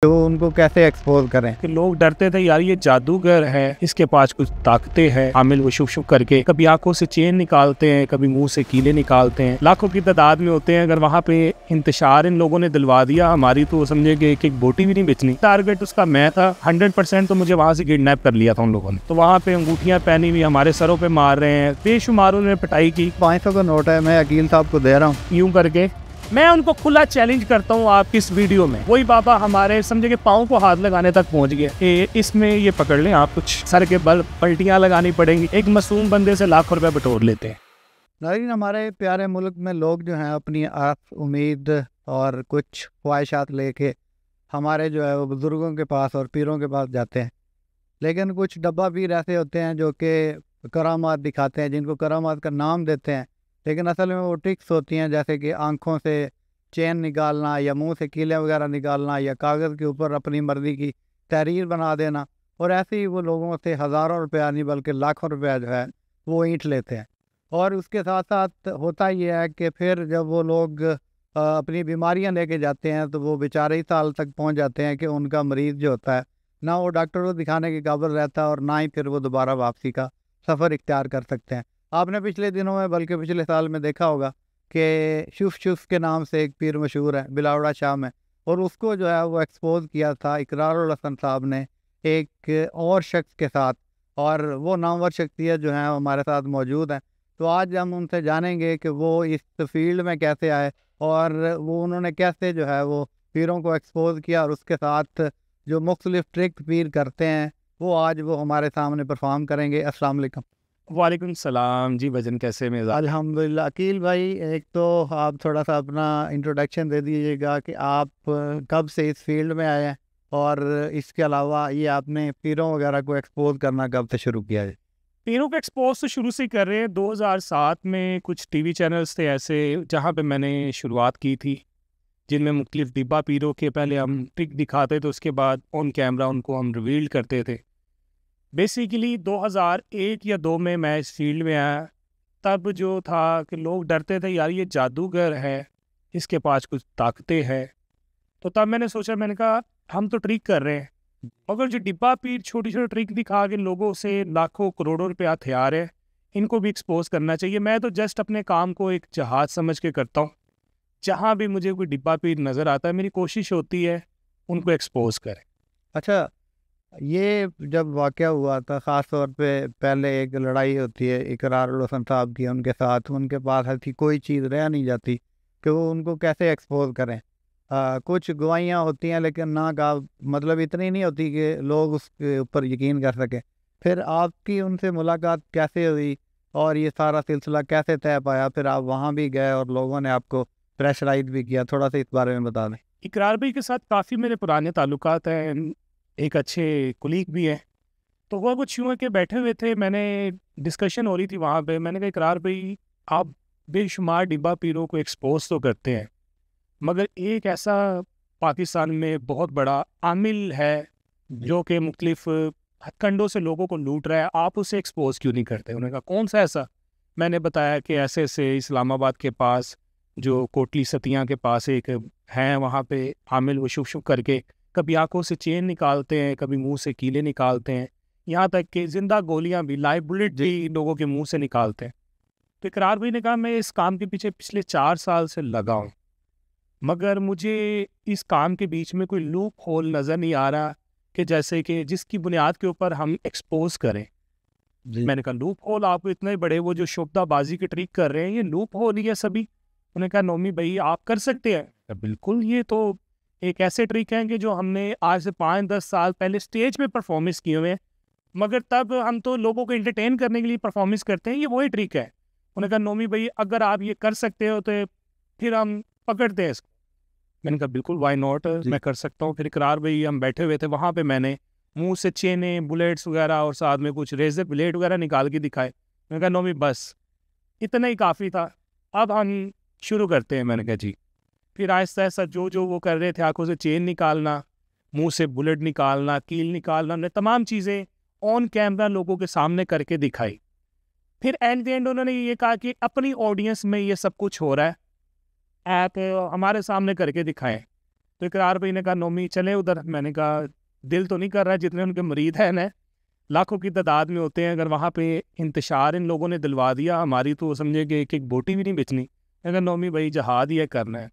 तो उनको कैसे एक्सपोज करें कि लोग डरते थे यार ये जादूगर है, इसके पास कुछ ताकतें हैं। आमिल वो शुभ शुभ करके कभी आंखों से चेन निकालते हैं, कभी मुंह से कीले निकालते हैं। लाखों की तादाद में होते हैं। अगर वहाँ पे इंतशार इन लोगों ने दिलवा दिया हमारी, तो समझे कि एक एक बोटी भी नहीं बेचनी। टारगेट उसका मैं था 100%। तो मुझे वहाँ से किडनैप कर लिया था उन लोगों ने। तो वहाँ पे अंगूठियां पहनी हुई हमारे सरों पे मार रहे हैं, बेशुमार उन्होंने पिटाई की। 500 का नोट है, मैं अकील साहब को दे रहा हूँ। यूं करके मैं उनको खुला चैलेंज करता हूँ आपकी इस वीडियो में। वही बाबा हमारे समझे कि पाँव को हाथ लगाने तक पहुंच गए। इसमें ये पकड़ लें आप, कुछ सर के बल पलटियां लगानी पड़ेंगी। एक मासूम बंदे से लाखों रुपए बटोर लेते हैं। लेकिन हमारे प्यारे मुल्क में लोग जो हैं अपनी आस उम्मीद और कुछ ख्वाहिशात लेके हमारे जो है वो बुज़ुर्गों के पास और पीरों के पास जाते हैं। लेकिन कुछ डब्बा पीर ऐसे होते हैं जो कि करामात दिखाते हैं, जिनको करामात का नाम देते हैं, लेकिन असल में वो ट्रिक्स होती हैं, जैसे कि आंखों से चेन निकालना या मुंह से कीले वगैरह निकालना या कागज़ के ऊपर अपनी मर्ज़ी की तहरीर बना देना। और ऐसे ही वो लोगों से हज़ारों रुपया नहीं बल्कि लाखों रुपया जो है वो ईंट लेते हैं। और उसके साथ साथ होता ये है कि फिर जब वो लोग अपनी बीमारियां लेके जाते हैं तो वो बेचारे इस साल तक पहुंच जाते हैं कि उनका मरीज़ जो होता है ना वो डॉक्टर को दिखाने के काबिल रहता है और ना ही फिर वो दोबारा वापसी का सफ़र इख्तियार कर सकते हैं। आपने पिछले दिनों में बल्कि पिछले साल में देखा होगा कि शुफ शुफ के नाम से एक पीर मशहूर है बिलावड़ा शाह में, और उसको जो है वो एक्सपोज किया था इकरारुल हसन साहब ने एक और शख्स के साथ, और वो नामवर शख्सियत जो है हमारे साथ मौजूद हैं। तो आज हम उनसे जानेंगे कि वो इस फील्ड में कैसे आए और वो उन्होंने कैसे जो है वो पीरों को एक्सपोज किया, और उसके साथ जो मुख्तलिफ ट्रिक पीर करते हैं वो आज वो हमारे सामने परफॉर्म करेंगे। अस्सलाम वालेकुम। वालेकुम सलाम जी। वजन कैसे मिजाज? अल्हम्दुलिल्लाह। अकील भाई, एक तो आप थोड़ा सा अपना इंट्रोडक्शन दे दीजिएगा कि आप कब से इस फील्ड में आए हैं, और इसके अलावा ये आपने पीरों वगैरह को एक्सपोज करना कब से शुरू किया है? पीरों को एक्सपोज तो शुरू से ही कर रहे हैं। 2007 में कुछ टीवी चैनल्स थे ऐसे जहाँ पे मैंने शुरुआत की थी, जिनमें मुख्तलिफ डिब्बा पीरों के पहले हम ट्रिक दिखाते थे, उसके बाद ऑन कैमरा उनको हम रिवील करते थे। बेसिकली 2001 या 2 में मैं इस फील्ड में आया। तब जो था कि लोग डरते थे यार ये जादूगर है, इसके पास कुछ ताकतें हैं। तो तब मैंने सोचा, मैंने कहा हम तो ट्रिक कर रहे हैं, मगर जो डिब्बा पीर छोटी छोटी ट्रिक दिखा के लोगों से लाखों करोड़ों रुपया हथियार है, इनको भी एक्सपोज करना चाहिए। मैं तो जस्ट अपने काम को एक जहाज समझ के करता हूँ। जहाँ भी मुझे कोई डिब्बा पीर नज़र आता है, मेरी कोशिश होती है उनको एक्सपोज करें। अच्छा, ये जब वाक़या हुआ था ख़ास तौर पे पहले एक लड़ाई होती है इकरारुल हसन साहब की, उनके साथ उनके पास ऐसी कोई चीज़ रह नहीं जाती कि वो उनको कैसे एक्सपोज करें। कुछ गवाहियाँ होती हैं लेकिन ना का मतलब इतनी नहीं होती कि लोग उसके ऊपर यकीन कर सकें। फिर आपकी उनसे मुलाकात कैसे हुई और ये सारा सिलसिला कैसे तय पाया? फिर आप वहाँ भी गए और लोगों ने आपको प्रेशराइज़ भी किया, थोड़ा सा इस बारे में बता दें। इकरार भाई के साथ काफ़ी मेरे पुराने ताल्लुकात हैं, एक अच्छे कुलीग भी हैं। तो वो कुछ यूँ है कि बैठे हुए थे, मैंने डिस्कशन हो रही थी वहाँ पे। मैंने कहा इकरार भाई, आप बेशुमार डिब्बा पीरों को एक्सपोज तो करते हैं, मगर एक ऐसा पाकिस्तान में बहुत बड़ा आमिल है जो कि मुख्तलिफ हथकंडों से लोगों को लूट रहा है, आप उसे एक्सपोज क्यों नहीं करते? उन्होंने कहा कौन सा ऐसा? मैंने बताया कि ऐसे ऐसे इस्लामाबाद के पास जो कोटली सतिया के पास एक हैं, वहाँ पे आमिल वो शुभ शुभ करके कभी आंखों से चेन निकालते हैं, कभी मुंह से कीले निकालते हैं, यहाँ तक कि जिंदा गोलियां भी, लाइव बुलेट भी लोगों के मुंह से निकालते हैं। तो इकरार भाई ने कहा मैं इस काम के पीछे पिछले 4 साल से लगा हूँ, मगर मुझे इस काम के बीच में कोई लूप होल नज़र नहीं आ रहा कि जैसे कि जिसकी बुनियाद के ऊपर हम एक्सपोज करें। जी। मैंने कहा लूप होल? आप इतने बड़े वो जो शुबदाबाजी की ट्रिक कर रहे हैं, ये लूप होल ही है सभी। उन्होंने कहा नोमी भाई आप कर सकते हैं। कहा, बिल्कुल, ये तो एक ऐसे ट्रिक हैं कि जो हमने आज से 5-10 साल पहले स्टेज पे परफॉर्मेंस किए हुए हैं, मगर तब हम तो लोगों को एंटरटेन करने के लिए परफॉर्मेंस करते हैं, ये वही ट्रिक है। उन्होंने कहा नोमी भाई अगर आप ये कर सकते हो तो फिर हम पकड़ते हैं इसको। मैंने कहा बिल्कुल, वाई नॉट, मैं कर सकता हूँ। फिर इकरार भाई हम बैठे हुए थे वहाँ पे, मैंने मुंह से चेने बुलेट्स वगैरह और साथ में कुछ रेजर ब्लेड वगैरह निकाल के दिखाए। मैंने कहा नोमी बस इतना ही काफ़ी था, अब हम शुरू करते हैं। मैंने कहा जी। फिर आहिस्ता आहिस्ता जो जो वो कर रहे थे, आंखों से चेन निकालना, मुंह से बुलेट निकालना, कील निकालना, हमने तमाम चीज़ें ऑन कैमरा लोगों के सामने करके दिखाई। फिर एट द एंड उन्होंने ये कहा कि अपनी ऑडियंस में ये सब कुछ हो रहा है, आप हमारे सामने करके दिखाएं। तो इकरार भाई ने कहा नोमी चले उधर। मैंने कहा दिल तो नहीं कर रहा, जितने उनके मुरीद हैं ना लाखों की तादाद में होते हैं, अगर वहाँ पे इंतशार इन लोगों ने दिलवा दिया हमारी तो समझे कि एक एक बोटी भी नहीं बेचनी। अगर नोमी भाई जहाद ही है करना है।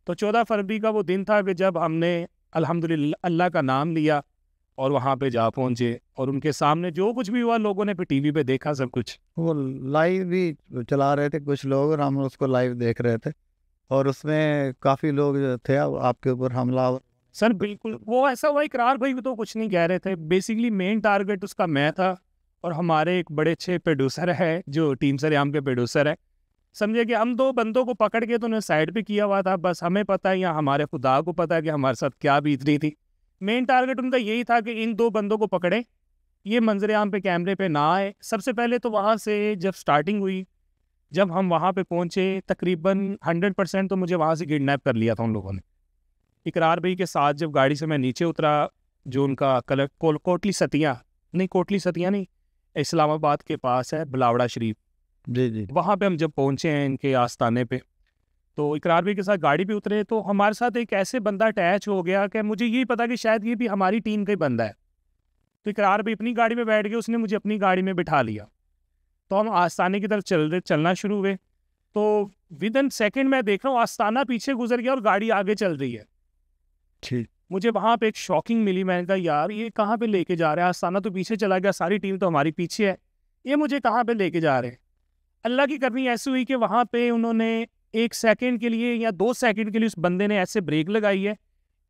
तो 14 फरवरी का वो दिन था कि जब हमने अल्हम्दुलिल्लाह अल्लाह का नाम लिया और वहाँ पे जा पहुँचे, और उनके सामने जो कुछ भी हुआ लोगों ने फिर टीवी पे देखा सब कुछ। वो लाइव भी चला रहे थे कुछ लोग और हम उसको लाइव देख रहे थे, और उसमें काफ़ी लोग जो थे आपके ऊपर हमला। सर बिल्कुल वो ऐसा हुआ, इकरार भाई तो कुछ नहीं कह रहे थे, बेसिकली मेन टारगेट उसका मैं था और हमारे एक बड़े अच्छे प्रोड्यूसर है जो टीम सरेआम के प्रोड्यूसर है। समझे कि हम दो बंदों को पकड़ के तो उन्हें साइड पे किया हुआ था, बस हमें पता है या हमारे खुदा को पता है कि हमारे साथ क्या बीत रही थी। मेन टारगेट उनका यही था कि इन दो बंदों को पकड़े, ये मंजर आम पे कैमरे पे ना आए। सबसे पहले तो वहाँ से जब स्टार्टिंग हुई, जब हम वहाँ पे पहुँचे तकरीबन 100% तो मुझे वहाँ से किडनैप कर लिया था उन लोगों ने। इकरार भाई के साथ जब गाड़ी से मैं नीचे उतरा, जो उनका कोटली सतिया नहीं, इस्लामाबाद के पास है बिलावड़ा शरीफ, जी जी। वहाँ पे हम जब पहुँचे हैं इनके आस्थाने पे, तो इकरार भाई के साथ गाड़ी पे उतरे तो हमारे साथ एक ऐसे बंदा अटैच हो गया कि मुझे यही पता कि शायद ये भी हमारी टीम का ही बंदा है। तो इकरार भाई अपनी गाड़ी में बैठ गए, उसने मुझे अपनी गाड़ी में बिठा लिया। तो हम आस्थाने की तरफ चलना शुरू हुए, तो विद इन सेकेंड मैं देख रहा हूँ आस्थाना पीछे गुजर गया और गाड़ी आगे चल रही है। ठीक। मुझे वहाँ पे एक शॉकिंग मिली, मैंने कहा यार ये कहाँ पे लेके जा रहे हैं, आस्थाना तो पीछे चला गया, सारी टीम तो हमारी पीछे है, ये मुझे कहाँ पे लेके जा रहे हैं। अल्लाह की करनी ऐसी हुई कि वहाँ पे उन्होंने 1 सेकंड के लिए या 2 सेकंड के लिए उस बंदे ने ऐसे ब्रेक लगाई है।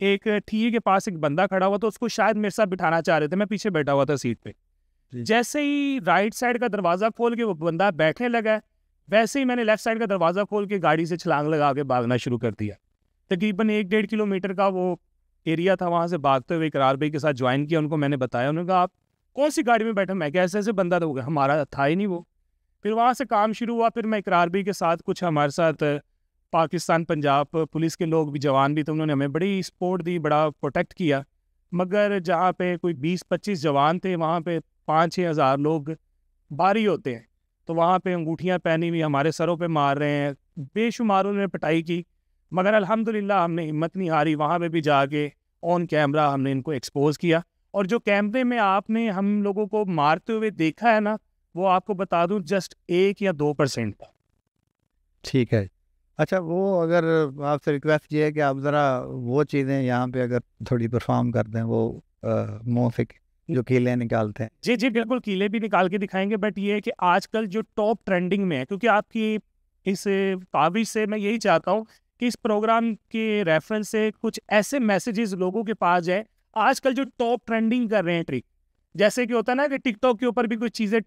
एक ठिये के पास एक बंदा खड़ा हुआ, तो उसको शायद मेरे साथ बिठाना चाह रहे थे, मैं पीछे बैठा हुआ था सीट पे। जैसे ही राइट साइड का दरवाज़ा खोल के वो बंदा बैठने लगा है, वैसे ही मैंने लेफ्ट साइड का दरवाज़ा खोल के गाड़ी से छलांग लगा के भागना शुरू कर दिया। तकरीबन 1-1.5 किलोमीटर का वो एरिया था, वहाँ से भागते हुए इकरार भाई के साथ ज्वाइन किया। उनको मैंने बताया, उन्होंने कहा आप कौन सी गाड़ी में बैठे? मैं क्या ऐसे बंदा तो हमारा था ही नहीं वो। फिर वहाँ से काम शुरू हुआ, फिर मैं इकरार भाई के साथ कुछ हमारे साथ पाकिस्तान पंजाब पुलिस के लोग भी जवान भी थे, उन्होंने हमें बड़ी सपोर्ट दी, बड़ा प्रोटेक्ट किया। मगर जहाँ पे कोई 20-25 जवान थे, वहाँ पे 5-6 हज़ार लोग भारी होते हैं, तो वहाँ पे अंगूठियाँ पहनी हुई हमारे सरों पे मार रहे हैं, बेशुमार उन्होंने पिटाई की। मगर अल्हम्दुलिल्लाह हमने हिम्मत नहीं हारी, वहाँ पे भी जाके ऑन कैमरा हमने इनको एक्सपोज किया। और जो कैमरे में आपने हम लोगों को मारते हुए देखा है ना, वो आपको बता दूं जस्ट 1 या 2% था। ठीक है। अच्छा, वो अगर आपसे रिक्वेस्ट ये है कि आप ज़रा वो चीज़ें यहाँ पे अगर थोड़ी परफॉर्म कर दें, वो मुँह से जो कीले निकालते हैं। जी जी बिल्कुल, कीले भी निकाल के दिखाएंगे। बट ये है कि आजकल जो टॉप ट्रेंडिंग में है, क्योंकि आपकी इस काविश से मैं यही चाहता हूँ कि इस प्रोग्राम के रेफरेंस से कुछ ऐसे मैसेजेस लोगों के पास जाए। आजकल जो टॉप ट्रेंडिंग कर रहे हैं ट्रिक, जैसे कि होता है ना कि टिकटॉक के ऊपर भी कुछ चीज़ें